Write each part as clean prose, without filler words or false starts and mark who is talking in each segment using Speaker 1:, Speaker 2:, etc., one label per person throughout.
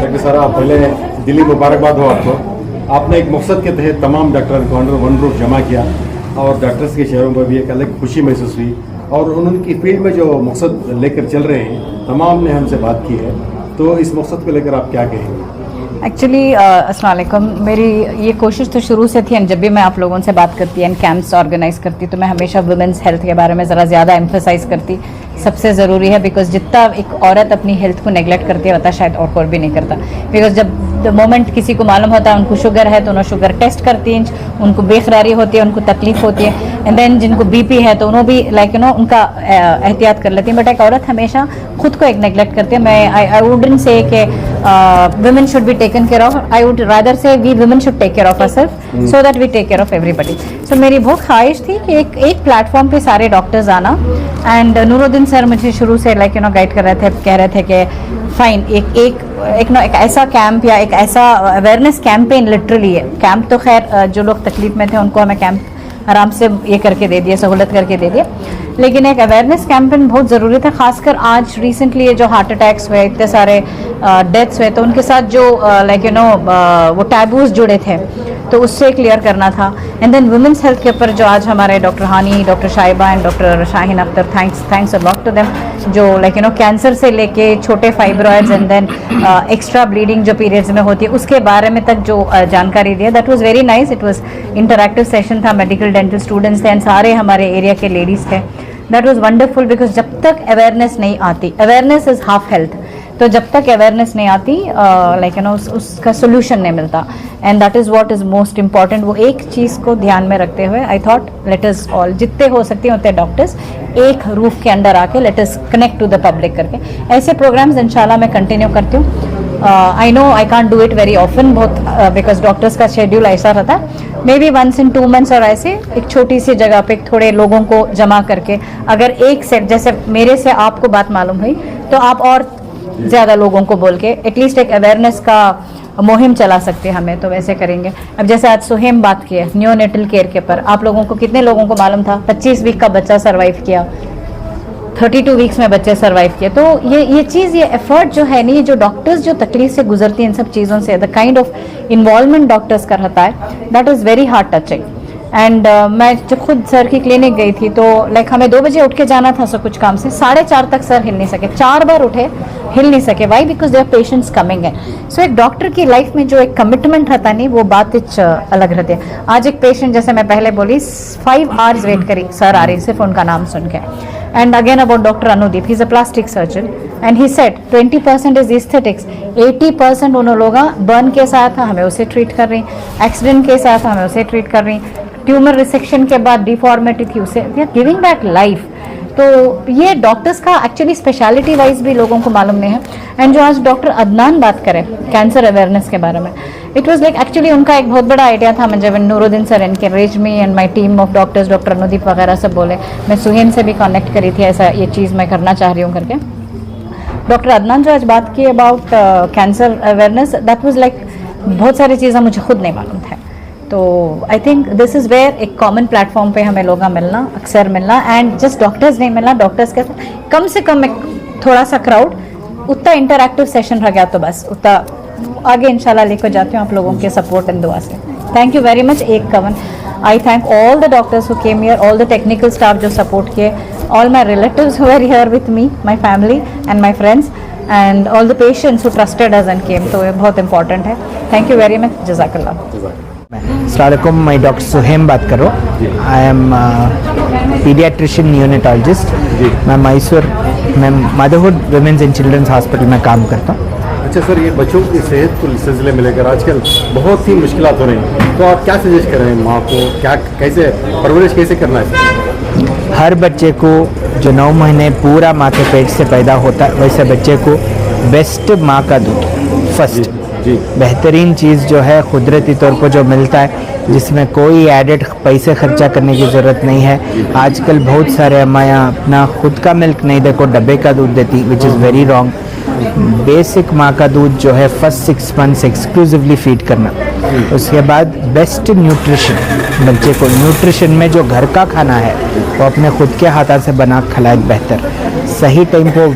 Speaker 1: Doctor साहब पहले दिल्ली मुबारकबाद हो आपको। आपने एक मकसद के तहत तमाम डॉक्टर को अंडर वन रूफ जमा किया और डॉक्टर्स के शहरों में भी एक अलग खुशी महसूस हुई और उनकी फील्ड में जो मकसद लेकर चल रहे हैं तमाम ने हमसे बात की है, तो इस मकसद को लेकर आप क्या कहेंगे?
Speaker 2: एक्चुअली अस्सलाम वालेकुम, मेरी ये कोशिश तो शुरू से थी एंड जब भी मैं आप लोगों से बात करती एंड कैंप्स ऑर्गेनाइज करती तो मैं हमेशा वुमेंस हेल्थ के बारे में ज़रा ज़्यादा एम्फेसाइज करती। सबसे ज़रूरी है बिकॉज जितना एक औरत अपनी हेल्थ को नेगलेक्ट करती है होता शायद और कोई भी नहीं करता। बिकॉज जब द मोमेंट किसी को मालूम होता है उनको शुगर है तो उन्हें शुगर टेस्ट करती हैं, उनको बेकरारी होती है, उनको तकलीफ होती है, एंड देन जिनको बीपी है तो उन्होंने भी लाइक उनका एहतियात कर लेती हैं। बट एक औरत हमेशा खुद को एक नेगलेक्ट करती है। मैं आई वुडंट से कि women should be taken care of. I would rather say we women should take care of ourselves so that we take care of everybody. So मेरी बहुत ख्वाहिश थी कि एक प्लेटफॉर्म पे सारे डॉक्टर्स आना एंड नूरुद्दीन सर मुझे शुरू से लाइक गाइड कर रहे थे, कह रहे थे कि फाइन एक ऐसा कैंप या एक ऐसा अवेयरनेस कैंपेन लिटरली है। कैंप तो खैर जो लोग तकलीफ में थे उनको हमें कैंप आराम से ये करके दे दिए, सहूलत करके दे दिए, लेकिन एक अवेयरनेस कैंपेन बहुत ज़रूरी था। खासकर आज रिसेंटली ये जो हार्ट अटैक्स हुए, इतने सारे डेथ्स हुए, तो उनके साथ जो वो टैबूज जुड़े थे तो उससे क्लियर करना था। एंड देन वुमेंस हेल्थ के ऊपर जो आज हमारे doctor Hani, doctor Shaiba and doctor Shaheen Akhtar, thanks a lot to them, जो कैंसर से लेके छोटे fibroids and then extra bleeding जो पीरियड्स में होती है उसके बारे में तक जो जानकारी दिया, that was very nice. It was interactive session था, मेडिकल डेंटल स्टूडेंट्स थे एंड सारे हमारे एरिया के लेडीज़ थे। दैट वाज वंडरफुल बिकॉज जब तक अवेयरनेस नहीं आती, अवेयरनेस इज़ हाफ हेल्थ, तो जब तक अवेयरनेस नहीं आती उसका सोल्यूशन नहीं मिलता and that is what is most important. वो एक चीज़ को ध्यान में रखते हुए I thought let us all जितने हो सकते हैं उतने डॉक्टर्स एक रूफ के अंडर आके let us connect to the public करके ऐसे प्रोग्राम्स इंशाल्लाह मैं कंटिन्यू करती हूँ। I know I can't do it very often बहुत बिकॉज डॉक्टर्स का शेड्यूल ऐसा रहता है, maybe once in 2 months और ऐसे एक छोटी सी जगह पे थोड़े लोगों को जमा करके अगर एक सेट जैसे मेरे से आपको बात मालूम हुई तो आप और ज़्यादा लोगों को बोल के एटलीस्ट एक अवेयरनेस का मुहिम चला सकते हैं हमें, तो वैसे करेंगे। अब जैसे आज सुहेम बात की है न्योनेटल केयर के पर, आप लोगों को कितने लोगों को मालूम था 25 वीक का बच्चा सर्वाइव किया, 32 वीक्स में बच्चे सर्वाइव किए। तो ये चीज़, ये एफर्ट जो है नहीं, जो डॉक्टर्स जो तकलीफ से गुजरती हैं इन सब चीज़ों से, the kind of involvement doctors का रहता है that is very heart touching. And मैं जब खुद सर की क्लिनिक गई थी तो लाइक हमें 2 बजे उठ के जाना था सब कुछ काम से, 4:30 तक सर हिल नहीं सके, 4 बार उठे हिल नहीं सके। Why? Because there patients coming है। सो एक डॉक्टर की लाइफ में जो एक कमिटमेंट रहता नहीं वो बात अलग रहती है। आज एक पेशेंट जैसे मैं पहले बोली 5 hours वेट करी, सर आ रही सिर्फ उनका नाम सुन के। And again about Dr. Anudeep, he's a plastic surgeon and he said 20% is aesthetics, 80% उन लोगों बर्न के साथ हमें उसे ट्रीट कर रही, एक्सीडेंट के साथ हमें उसे ट्रीट कर रही, ट्यूमर रिसेक्शन के बाद डिफॉर्मिटी थी उसे we are giving back life. तो ये डॉक्टर्स का एक्चुअली स्पेशलिटी वाइज भी लोगों को मालूम नहीं है। एंड जो आज डॉक्टर अदनान बात करें कैंसर अवेयरनेस के बारे में, इट वाज लाइक एक्चुअली उनका एक बहुत बड़ा आइडिया था। मैं जब Nooruddin sir encourage me and my team of doctors, doctor Anudeep वगैरह सब बोले, मैं सुहेन से भी कनेक्ट करी थी ऐसा ये चीज़ मैं करना चाह रही हूँ करके। डॉक्टर अदनान जो आज बात की about cancer awareness, that was like बहुत सारी चीज़ें मुझे खुद नहीं मालूम था। तो I think this is where एक कॉमन प्लेटफॉर्म पे हमें लोग मिलना, अक्सर मिलना, एंड जस्ट डॉक्टर्स नहीं मिलना, डॉक्टर्स के साथ कम से कम एक थोड़ा सा क्राउड, उतना इंटरैक्टिव सेशन रह गया तो बस उतना आगे इंशाल्लाह लेकर जाती हूँ आप लोगों के सपोर्ट एंड दुआ से। Thank you very much. एक कवन I thank all the doctors who came here, all the technical staff जो सपोर्ट किए, all my relatives who are here with me, my family and my friends, and all the patients who trusted us and came. तो ये बहुत important है। Thank you very much, जज़ाकल्लाह।
Speaker 3: अस्सलामुअलैकुम, मैं doctor सुहेम बात कर रहा हूँ। I am pediatrician neonatologist. मैं मैसूर में motherhood women's and children's hospital में काम करता हूँ।
Speaker 1: अच्छा सर, ये बच्चों की सेहत को सिलसिले में लेकर आजकल बहुत ही मुश्किलात हो रही हैं, तो आप क्या सजेस्ट कर रहे हैं माँ को, क्या कैसे परवरिश कैसे करना है?
Speaker 3: हर बच्चे को जो 9 महीने पूरा माँ के पेट से पैदा होता है वैसे बच्चे को बेस्ट माँ का दूध फर्स्ट
Speaker 1: जी
Speaker 3: बेहतरीन चीज़ जो है कुदरती तौर पर जो मिलता है, जिसमें कोई एडेड पैसे खर्चा करने की ज़रूरत नहीं है। आजकल बहुत सारे अम्मायाँ अपना खुद का मिल्क नहीं देखो डब्बे का दूध देती, which is very wrong. Basic माँ का दूध जो है फर्स्ट 6 months एक्सक्लूसिवली फीड करना, उसके बाद बेस्ट न्यूट्रिशन, बच्चे को न्यूट्रिशन में जो घर का खाना है वो अपने खुद के हाथों से बना खिलाए बेहतर। सही टाइम पर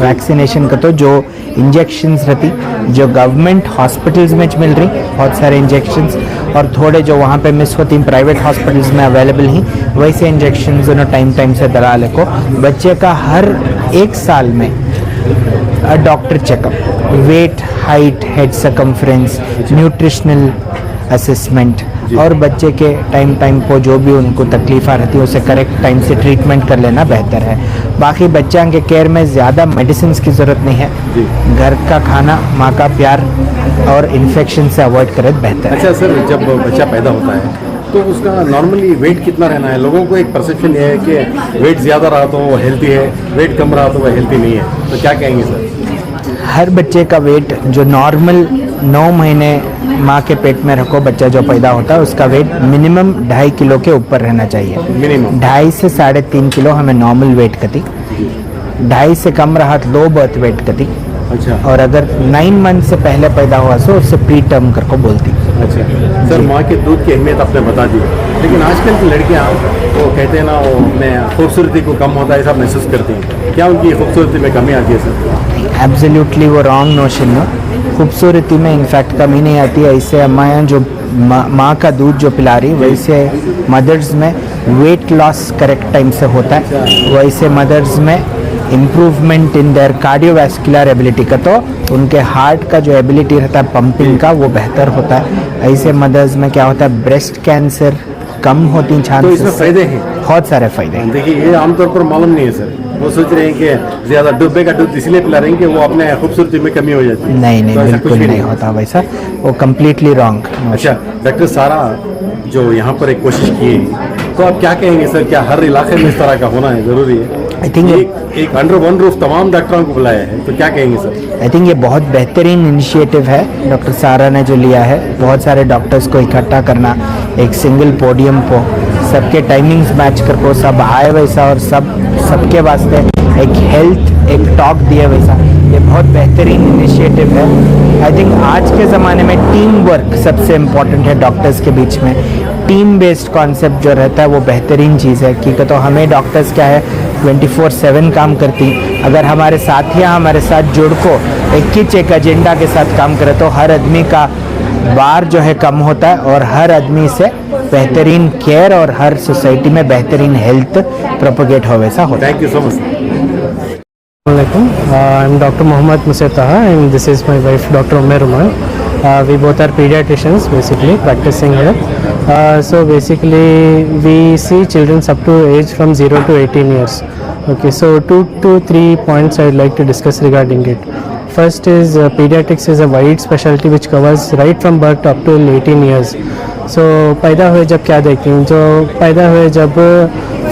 Speaker 3: वैक्सीनेशन का तो जो इंजेक्शंस रहती जो गवर्नमेंट हॉस्पिटल्स में मिल रही बहुत सारे इंजेक्शंस और थोड़े जो वहाँ पे मिस होती प्राइवेट हॉस्पिटल्स में अवेलेबल ही वैसे इंजेक्शंस उन्होंने टाइम से दलाल को बच्चे का हर 1 साल में doctor checkup weight height head circumference nutritional assessment और बच्चे के टाइम को जो भी उनको तकलीफ़ रहती है उसे करेक्ट टाइम से ट्रीटमेंट कर लेना बेहतर है। बाकी बच्चों के केयर में ज़्यादा मेडिसिन की ज़रूरत नहीं है, घर का खाना माँ का प्यार और इन्फेक्शन से अवॉइड करे बेहतर है।
Speaker 1: अच्छा सर, जब बच्चा पैदा होता है तो उसका नॉर्मली वेट कितना रहना है? लोगों को एक परसेप्शन ये है कि वेट ज़्यादा रहा तो वो हेल्थी है, वेट कम रहा तो वो हेल्थी नहीं है, तो क्या कहेंगे सर?
Speaker 3: हर बच्चे का वेट जो नॉर्मल 9 महीने माँ के पेट में रखो बच्चा जो पैदा होता है उसका वेट मिनिमम 2.5 किलो के ऊपर रहना चाहिए।
Speaker 1: मिनिमम
Speaker 3: 2.5 से 3.5 किलो हमें नॉर्मल वेट कती, 2.5 से कम रहा तो लो बर्थ वेट कती।
Speaker 1: अच्छा,
Speaker 3: और अगर 9 मंथ से पहले पैदा हुआ तो उससे प्री टर्म करको बोलती।
Speaker 1: अच्छा सर, माँ के दूध की अहमियत आपने बता दी, लेकिन आजकल की लड़कियाँ वो कहते हैं ना वो अपने खूबसूरती को कम होता है ऐसा महसूस करती हैं, क्या उनकी खूबसूरती में कमी आती है सर?
Speaker 3: एब्सोल्युटली वो रॉन्ग नोशन है। खूबसूरती में इनफैक्ट कमी नहीं आती है। ऐसे अम्मायाँ जो माँ का दूध जो पिला रही वैसे मदर्स में वेट लॉस करेक्ट टाइम से होता है, वैसे मदर्स में improvement in their cardiovascular ability का तो उनके हार्ट का जो एबिलिटी रहता है पंपिंग का वो बेहतर होता है। ऐसे मदर्स में क्या होता है ब्रेस्ट कैंसर कम होती चांसेस।
Speaker 1: तो इसमें फ़ायदे हैं,
Speaker 3: बहुत सारे फायदे हैं।
Speaker 1: देखिए ये आमतौर पर मालूम नहीं है सर, वो सोच रहे हैं कि ज़्यादा डब्बे का दूध इसलिए पिला रहे हैं कि वो अपने खूबसूरती में कमी हो जाती है।
Speaker 3: नहीं
Speaker 1: तो ऐसा
Speaker 3: बिल्कुल
Speaker 1: कुछ भी
Speaker 3: नहीं होता वैसा, वो कम्प्लीटली रॉन्ग।
Speaker 1: अच्छा डॉक्टर सारा जो यहाँ पर एक कोशिश की है तो आप क्या कहेंगे सर, क्या हर इलाके में इस तरह का होना है ज़रूरी है?
Speaker 3: आई थिंक
Speaker 1: एक अंडर वन रूफ तमाम डॉक्टरों को बुलाया है, तो क्या कहेंगे सर?
Speaker 3: आई थिंक ये बहुत बेहतरीन इनिशिएटिव है डॉक्टर सारा ने जो लिया है। बहुत सारे डॉक्टर्स को इकट्ठा करना एक सिंगल पोडियम को, सबके टाइमिंग्स मैच करको सब आए वैसा और सबके वास्ते एक हेल्थ एक टॉक दिया वैसा, ये बहुत बेहतरीन इनिशिएटिव है। आई थिंक आज के ज़माने में टीम वर्क सबसे इम्पोर्टेंट है डॉक्टर्स के बीच में। टीम बेस्ड कॉन्सेप्ट जो रहता है वो बेहतरीन चीज़ है, क्योंकि तो हमें डॉक्टर्स क्या है 24/7 काम करती, अगर हमारे साथियाँ हमारे साथ जुड़ को एक एजेंडा के साथ काम करे तो हर आदमी का बार जो है कम होता है और हर आदमी से बेहतरीन केयर और हर सोसाइटी में बेहतरीन हेल्थ प्रोपोगेट हो वैसा होता है।
Speaker 1: Thank you so much.
Speaker 4: I'm Dr. Mohammad Musair Taha and this is my wife Dr. Umair Ruman. We both are pediatricians basically practicing here. So basically we see children up to age from 0 to 18 years. Okay, so 2 to 3 points I'd like to discuss regarding it. First is pediatrics is a wide specialty which covers right from birth up to 18 years. So पैदा हुए जब क्या देखते हैं, जो पैदा हुए जब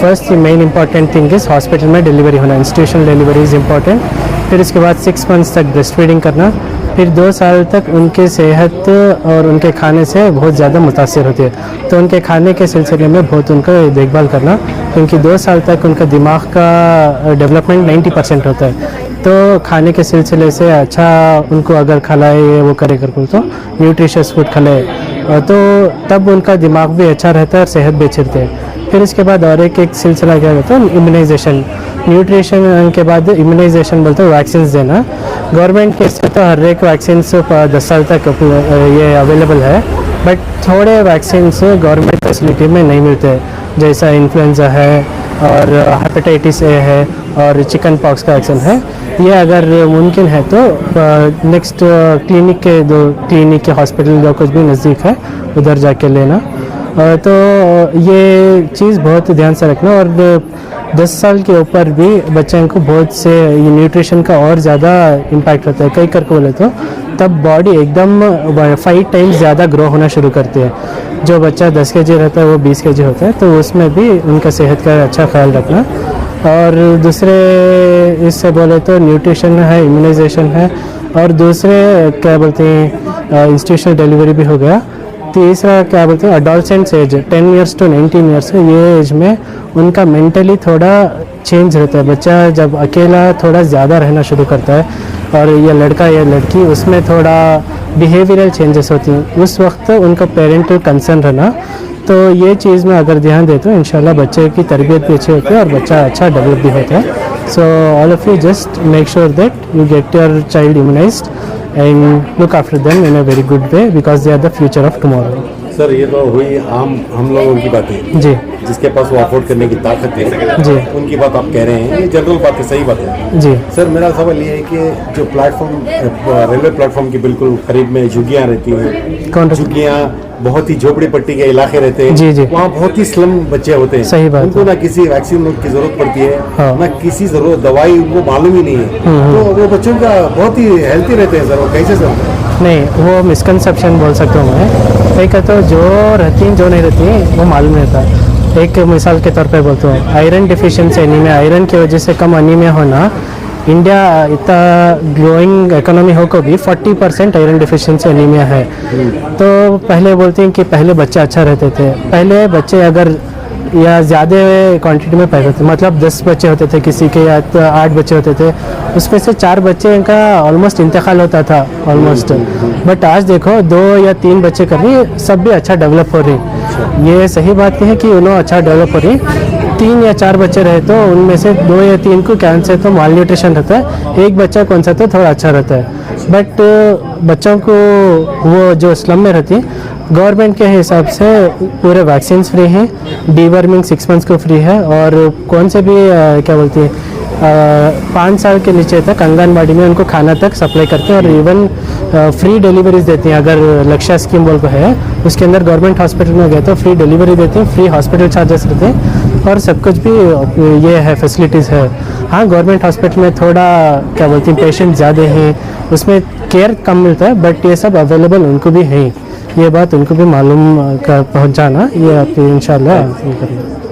Speaker 4: first main important thing is hospital में डिलीवरी होना, इंस्टीट्यूशनल डिलीवरी इज़ इम्पॉर्टेंट। फिर उसके बाद 6 मंथ्स तक ब्रेस्ट फीडिंग करना, फिर 2 साल तक उनके सेहत और उनके खाने से बहुत ज़्यादा मुतासिर होती है, तो उनके खाने के सिलसिले में बहुत उनका देखभाल करना, क्योंकि 2 साल तक उनका दिमाग का डेवलपमेंट 90% होता है, तो खाने के सिलसिले से अच्छा उनको अगर खिलाए वो करे कर तो न्यूट्रिशियस फूड खिलाए तो तब उनका दिमाग भी अच्छा रहता है और सेहत भी अच्छी रहती है। फिर इसके बाद और एक सिलसिला क्या रहता है इम्यूनाइजेशन, न्यूट्रिशन के बाद इम्यूनाइजेशन बोलते हैं वैक्सीन देना। गवर्नमेंट के से तो हर एक वैक्सीन 10 साल तक ये अवेलेबल है, बट थोड़े वैक्सीन गवर्नमेंट फैसिलिटी में नहीं मिलते, जैसा इन्फ्लुएंजा है और हेपेटाइटिस ए है और चिकन पॉक्स का वैक्सीन है। ये अगर मुमकिन है तो नेक्स्ट क्लिनिक के हॉस्पिटल जो कुछ भी नज़दीक है उधर जाके लेना। तो ये चीज़ बहुत ध्यान से रखना। और 10 साल के ऊपर भी बच्चों को बहुत से ये न्यूट्रिशन का और ज़्यादा इम्पैक्ट होता है, कई करके बोले तो तब बॉडी एकदम 5 टाइम्स ज़्यादा ग्रो होना शुरू करती है। जो बच्चा 10 kg रहता है वो 20 kg होता है, तो उसमें भी उनका सेहत का अच्छा ख्याल रखना। और दूसरे इससे बोले तो न्यूट्रिशन है, इम्यूनाइजेशन है, और दूसरे क्या बोलते हैं इंस्टीट्यूशनल डिलीवरी भी हो गया। तीसरा क्या बोलते हैं अडोलसेंट्स एज 10 ईयर्स टू 19 ईयर्स, ये एज में उनका मेंटली थोड़ा चेंज रहता है। बच्चा जब अकेला थोड़ा ज़्यादा रहना शुरू करता है, और ये लड़का या लड़की उसमें थोड़ा बिहेवियरल चेंजेस होती हैं, उस वक्त उनका पेरेंटल कंसर्न रहना। तो ये चीज़ में अगर ध्यान दे तो इंशाल्लाह बच्चे की तरबियत भी अच्छी होती है और बच्चा अच्छा डेवलप भी होता है। So all of you just make sure that you get your child immunized and look after them in a very good way because they are the future of tomorrow.
Speaker 1: Sir ये तो हुई आम हम लोगों की बातें,
Speaker 4: जी
Speaker 1: जिसके पास वो अफोर्ड करने की ताकत है
Speaker 4: जी
Speaker 1: उनकी बात आप कह रहे हैं, ये जनरल बात है, सही बात है।
Speaker 4: जी
Speaker 1: सर मेरा सवाल ये है कि जो प्लेटफॉर्म रेलवे प्लेटफॉर्म के बिल्कुल करीब में झुग्गियाँ रहती हैं,
Speaker 4: कौन
Speaker 1: झुग्गियाँ बहुत ही झोपड़ी पट्टी के इलाके रहते हैं,
Speaker 4: जी, जी।
Speaker 1: वहाँ बहुत ही स्लम बच्चे होते हैं,
Speaker 4: सही बात
Speaker 1: उनको
Speaker 4: है।
Speaker 1: ना किसी वैक्सीन की जरूरत पड़ती है,
Speaker 4: हाँ।
Speaker 1: ना किसी जरूरत दवाई उनको मालूम ही नहीं है, तो वो बच्चों का बहुत ही हेल्थी रहते हैं सर, वो कैसे सर?
Speaker 4: नहीं, वो मिसकंसेप्शन बोल सकता हूँ मैं। कई कहते हो जो रहती हैं जो नहीं रहती हैं वो मालूम रहता। एक मिसाल के तौर पे बोलता हूँ, आयरन डिफिशिएंसी एनीमिया, आयरन की वजह से कम एनीमिया होना, इंडिया इतना ग्रोइंग इकोनॉमी हो को भी 40% आयरन डिफिशिएंसी एनीमिया है। तो पहले बोलते हैं कि पहले बच्चे अच्छा रहते थे, पहले बच्चे अगर या ज़्यादा क्वांटिटी में पैदा थे, मतलब 10 बच्चे होते थे किसी के या 8 बच्चे होते थे, उसमें से 4 बच्चे का ऑलमोस्ट इंतकाल होता था ऑलमोस्ट। बट आज देखो 2 या 3 बच्चे कर रही, सब भी अच्छा डेवलप हो रही। ये सही बात है कि उन्होंने अच्छा डेवलप हो रही। 3 या 4 बच्चे रहे तो उनमें से 2 या 3 को कैंसर तो माल न्यूट्रिशन रहता है, एक बच्चा कौन सा तो थोड़ा अच्छा रहता है। बट बच्चों को वो जो स्लम में रहती है, गवर्नमेंट के हिसाब से पूरे वैक्सीन फ्री हैं, डीवर्मिंग 6 मंथ्स को फ्री है, और कौन से भी क्या बोलती है 5 साल के नीचे तक आंगनबाड़ी में उनको खाना तक सप्लाई करते हैं, और इवन फ्री डिलीवरीज देती हैं। अगर लक्ष्य स्कीम बोल को है, उसके अंदर गवर्नमेंट हॉस्पिटल में गए तो फ्री डिलीवरी देते हैं, फ्री हॉस्पिटल चार्जेस रहते हैं, और सब कुछ भी ये है, फैसिलिटीज़ है। हाँ, गवर्नमेंट हॉस्पिटल में थोड़ा क्या बोलती हैं पेशेंट ज़्यादा हैं, उसमें केयर कम मिलता है, बट ये सब अवेलेबल उनको भी है। ये बात उनको भी मालूम कर पहुंचाना, ये आपकी इंशाल्लाह करेंगे।